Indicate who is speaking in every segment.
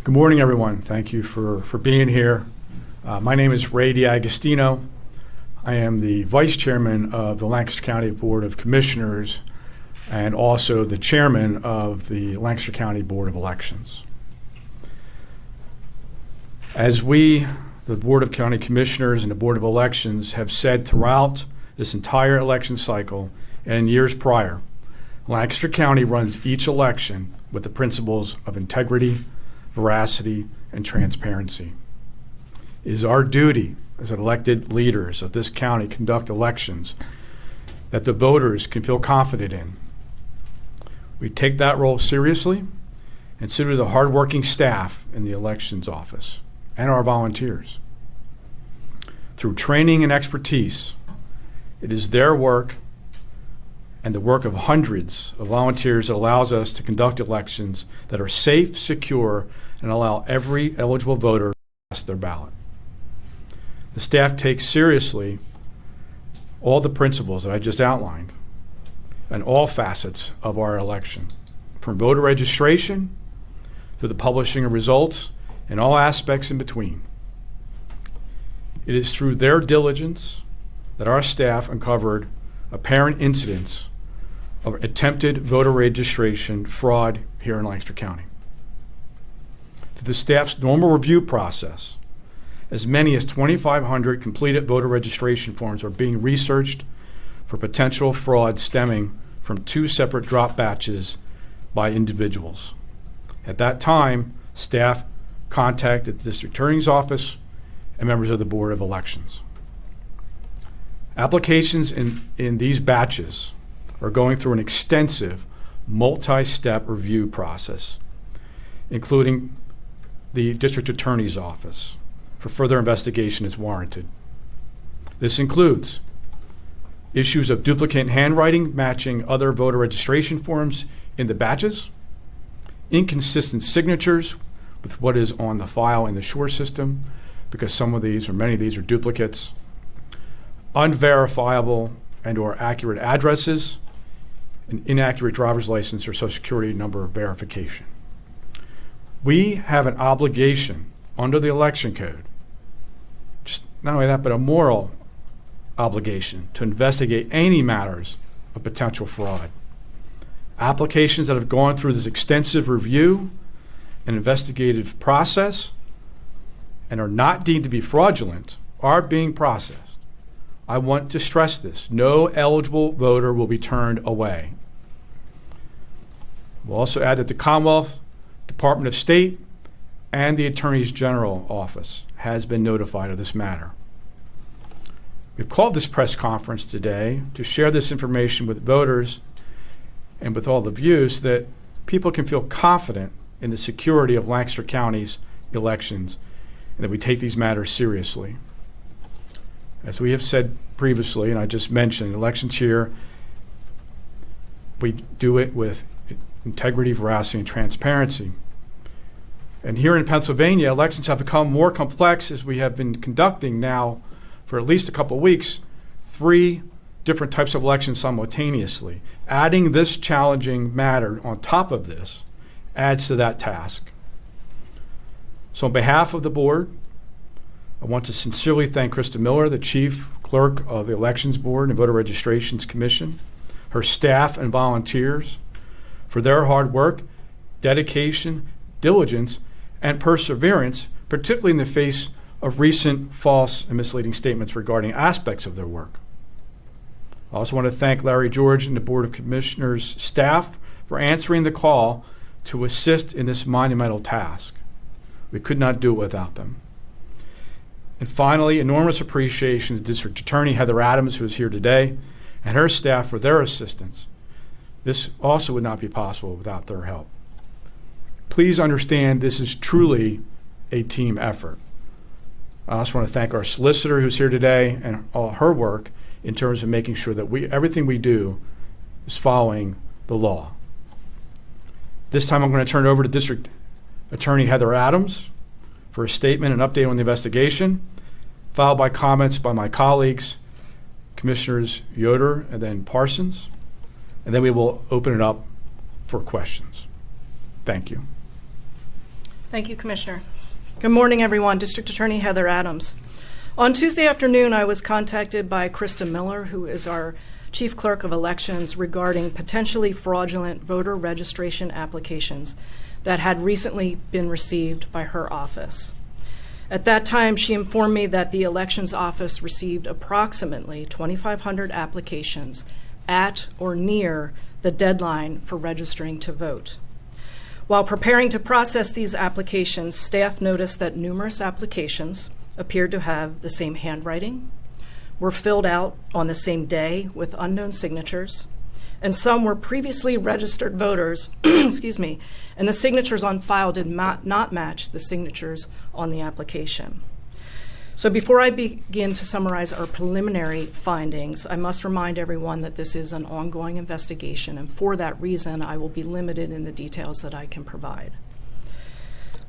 Speaker 1: Good morning, everyone. Thank you for being here. My name is Ray D'Agostino. I am the Vice Chairman of the Lancaster County Board of Commissioners and also the Chairman of the Lancaster County Board of Elections. As we, the Board of County Commissioners and the Board of Elections, have said throughout this entire election cycle and in years prior, Lancaster County runs each election with the principles of integrity, veracity, and transparency. It is our duty as elected leaders of this county conduct elections that the voters can feel confident in. We take that role seriously and so do the hardworking staff in the elections office and our volunteers. Through training and expertise, it is their work and the work of hundreds of volunteers that allows us to conduct elections that are safe, secure, and allow every eligible voter to cast their ballot. The staff takes seriously all the principles that I just outlined and all facets of our election, from voter registration to the publishing of results and all aspects in between. It is through their diligence that our staff uncovered apparent incidents of attempted voter registration fraud here in Lancaster County. Through the staff's normal review process, as many as 2,500 completed voter registration forms are being researched for potential fraud stemming from 2 separate drop batches by individuals. At that time, staff contacted the District Attorney's Office and members of the Board of Elections. Applications in these batches are going through an extensive multi-step review process, including the District Attorney's Office for further investigation as warranted. This includes issues of duplicate handwriting matching other voter registration forms in the batches, inconsistent signatures with what is on the file in the SURE system, because some of these or many of these are duplicates, unverifiable and or accurate addresses, an inaccurate driver's license or social security number verification. We have an obligation under the election code, just not only that, but a moral obligation to investigate any matters of potential fraud. Applications that have gone through this extensive review and investigative process and are not deemed to be fraudulent are being processed. I want to stress this. No eligible voter will be turned away. We'll also add that the Commonwealth Department of State and the Attorney General Office has been notified of this matter. We've called this press conference today to share this information with voters and with all of you so that people can feel confident in the security of Lancaster County's elections and that we take these matters seriously. As we have said previously, and I just mentioned, elections here, we do it with integrity, veracity, and transparency. And here in Pennsylvania, elections have become more complex as we have been conducting now for at least a couple of weeks, 3 different types of elections simultaneously. Adding this challenging matter on top of this adds to that task. So on behalf of the board, I want to sincerely thank Krista Miller, the Chief Clerk of the Elections Board and Voter Registrations Commission, her staff and volunteers for their hard work, dedication, diligence, and perseverance, particularly in the face of recent false and misleading statements regarding aspects of their work. I also want to thank Larry George and the Board of Commissioners staff for answering the call to assist in this monumental task. We could not do it without them. And finally, enormous appreciation to District Attorney Heather Adams, who is here today, and her staff for their assistance. This also would not be possible without their help. Please understand this is truly a team effort. I also want to thank our solicitor who's here today and all her work in terms of making sure that everything we do is following the law. This time I'm going to turn it over to District Attorney Heather Adams for a statement and update on the investigation, followed by comments by my colleagues, Commissioners Yoder and then Parsons, and then we will open it up for questions. Thank you.
Speaker 2: Thank you, Commissioner. Good morning, everyone. District Attorney Heather Adams. On Tuesday afternoon, I was contacted by Krista Miller, who is our Chief Clerk of Elections, regarding potentially fraudulent voter registration applications that had recently been received by her office. At that time, she informed me that the Elections Office received approximately 2,500 applications at or near the deadline for registering to vote. While preparing to process these applications, staff noticed that numerous applications appeared to have the same handwriting, were filled out on the same day with unknown signatures, and some were previously registered voters, excuse me, and the signatures on file did not match the signatures on the application. So before I begin to summarize our preliminary findings, I must remind everyone that this is an ongoing investigation, and for that reason, I will be limited in the details that I can provide.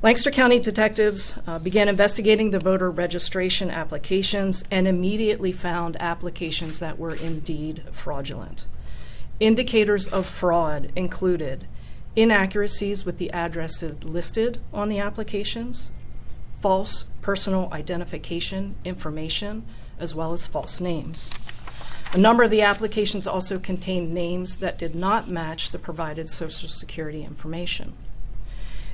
Speaker 2: Lancaster County detectives began investigating the voter registration applications and immediately found applications that were indeed fraudulent. Indicators of fraud included inaccuracies with the addresses listed on the applications, false personal identification information, as well as false names. A number of the applications also contained names that did not match the provided Social Security information.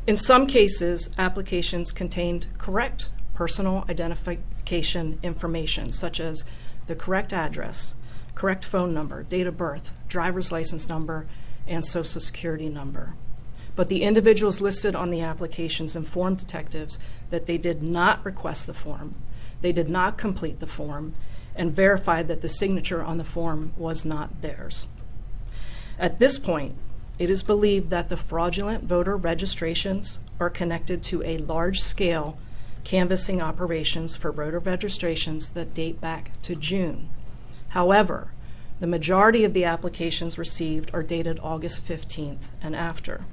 Speaker 2: In some cases, applications contained correct personal identification information, such as the correct address, correct phone number, date of birth, driver's license number, and Social Security number. But the individuals listed on the applications informed detectives that they did not request the form, they did not complete the form, and verified that the signature on the form was not theirs. At this point, it is believed that the fraudulent voter registrations are connected to a large-scale canvassing operations for voter registrations that date back to June. However, the majority of the applications received are dated August 15th and after.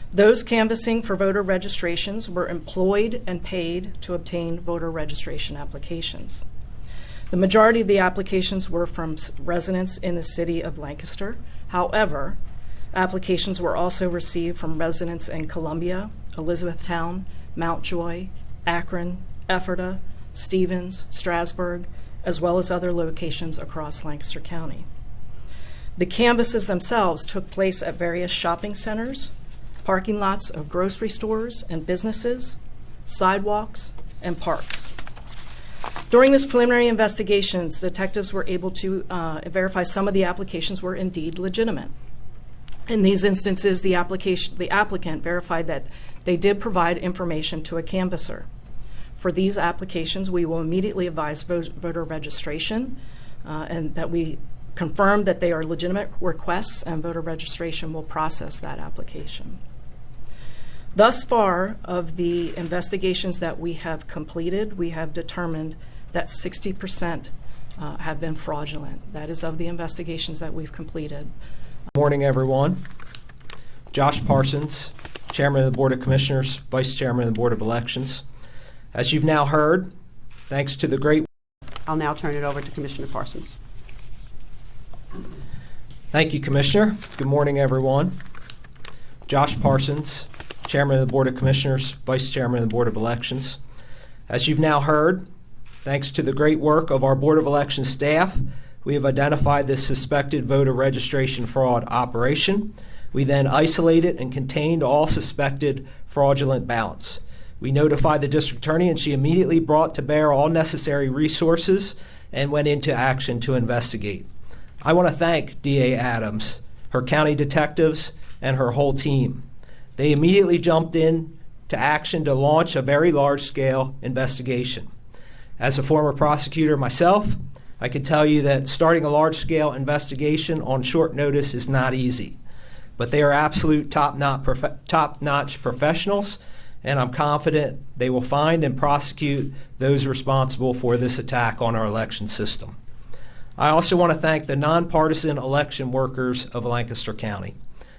Speaker 2: Those canvassing for voter registrations were employed and paid to obtain voter registration applications. The majority of the applications were from residents in the city of Lancaster. However, applications were also received from residents in Columbia, Elizabethtown, Mountjoy, Akron, Ephrata, Stevens, Strasburg, as well as other locations across Lancaster County. The canvasses themselves took place at various shopping centers, parking lots of grocery stores and businesses, sidewalks, and parks. During this preliminary investigations, detectives were able to verify some of the applications were indeed legitimate. In these instances, the applicant verified that they did provide information to a canvasser. For these applications, we will immediately advise voter registration and that we confirm that they are legitimate requests, and voter registration will process that application. Thus far, of the investigations that we have completed, we have determined that 60% have been fraudulent. That is of the investigations that we've completed.
Speaker 3: Morning, everyone. Josh Parsons, Chairman of the Board of Commissioners, Vice Chairman of the Board of Elections. As you've now heard, thanks to the great...
Speaker 4: I'll now turn it over to Commissioner Parsons.
Speaker 3: Thank you, Commissioner. Good morning, everyone. Josh Parsons, Chairman of the Board of Commissioners, Vice Chairman of the Board of Elections. As you've now heard, thanks to the great work of our Board of Elections staff, we have identified this suspected voter registration fraud operation. We then isolated and contained all suspected fraudulent ballots. We notified the district attorney, and she immediately brought to bear all necessary resources and went into action to investigate. I want to thank DA Adams, her county detectives, and her whole team. They immediately jumped in to action to launch a very large-scale investigation. As a former prosecutor myself, I can tell you that starting a large-scale investigation on short notice is not easy, but they are absolute top-notch professionals, and I'm confident they will find and prosecute those responsible for this attack on our election system. I also want to thank the nonpartisan election workers of Lancaster County.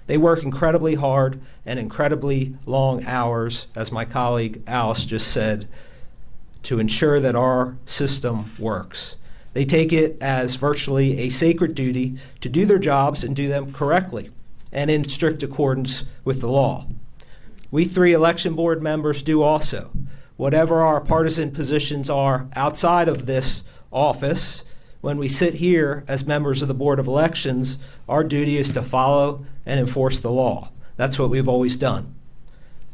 Speaker 3: They work incredibly hard and incredibly long hours, as my colleague Alice just said, to ensure that our system works. They take it as virtually a sacred duty to do their jobs and do them correctly and in strict accordance with the law. We 3 election board members do also. Whatever our partisan positions are outside of this office, when we sit here as members of the Board of Elections, our duty is to follow and enforce the law. That's what we've always done.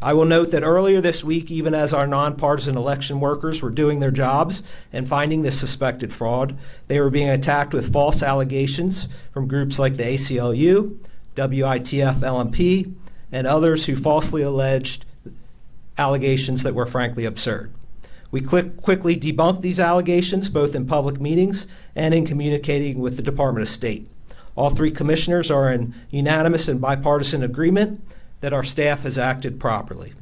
Speaker 3: I will note that earlier this week, even as our nonpartisan election workers were doing their jobs and finding this suspected fraud, they were being attacked with false allegations from groups like the ACLU, WITF LMP, and others who falsely alleged allegations that were frankly absurd. We quickly debunked these allegations, both in public meetings and in communicating with the Department of State. All 3 commissioners are in unanimous and bipartisan agreement that our staff has acted properly.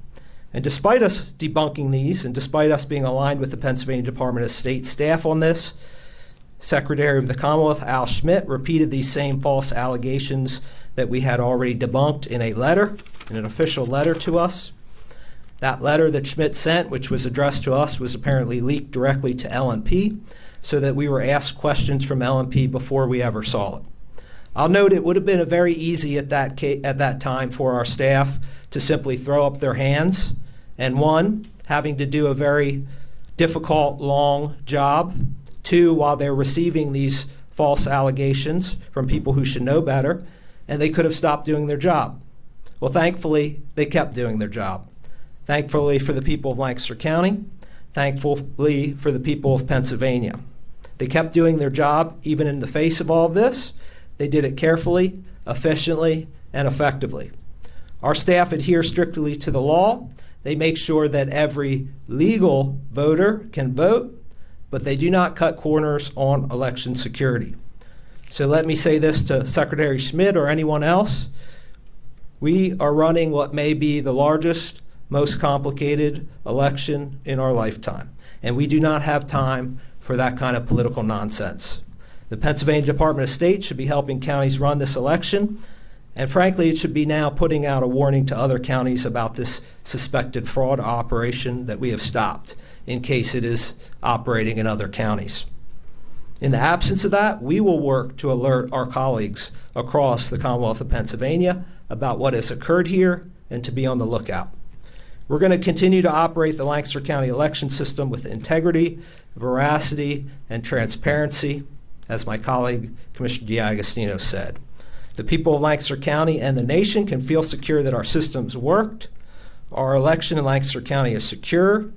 Speaker 3: And despite us debunking these, and despite us being aligned with the Pennsylvania Department of State staff on this, Secretary of the Commonwealth, Al Schmidt, repeated these same false allegations that we had already debunked in a letter, in an official letter to us. That letter that Schmidt sent, which was addressed to us, was apparently leaked directly to LNP, so that we were asked questions from LNP before we ever saw it. I'll note it would have been very easy at that time for our staff to simply throw up their hands, and 1, having to do a very difficult, long job. 2, while they're receiving these false allegations from people who should know better, and they could have stopped doing their job. Well, thankfully, they kept doing their job. Thankfully for the people of Lancaster County, thankfully for the people of Pennsylvania. They kept doing their job even in the face of all of this. They did it carefully, efficiently, and effectively. Our staff adhere strictly to the law. They make sure that every legal voter can vote, but they do not cut corners on election security. So let me say this to Secretary Schmidt or anyone else. We are running what may be the largest, most complicated election in our lifetime, and we do not have time for that kind of political nonsense. The Pennsylvania Department of State should be helping counties run this election, and frankly, it should be now putting out a warning to other counties about this suspected fraud operation that we have stopped in case it is operating in other counties. In the absence of that, we will work to alert our colleagues across the Commonwealth of Pennsylvania about what has occurred here and to be on the lookout. We're going to continue to operate the Lancaster County election system with integrity, veracity, and transparency, as my colleague, Commissioner D'Agostino, said. The people of Lancaster County and the nation can feel secure that our systems worked, our election in Lancaster County is secure,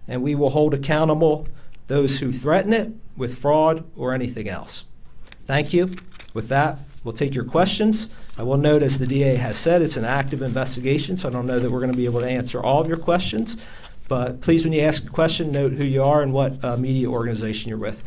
Speaker 3: and we will hold accountable those who threaten it with fraud or anything else. Thank you. With that, we'll take your questions. I will note, as the DA has said, it's an active investigation, so I don't know that we're going to be able to answer all of your questions. But please, when you ask a question, note who you are and what media organization you're with.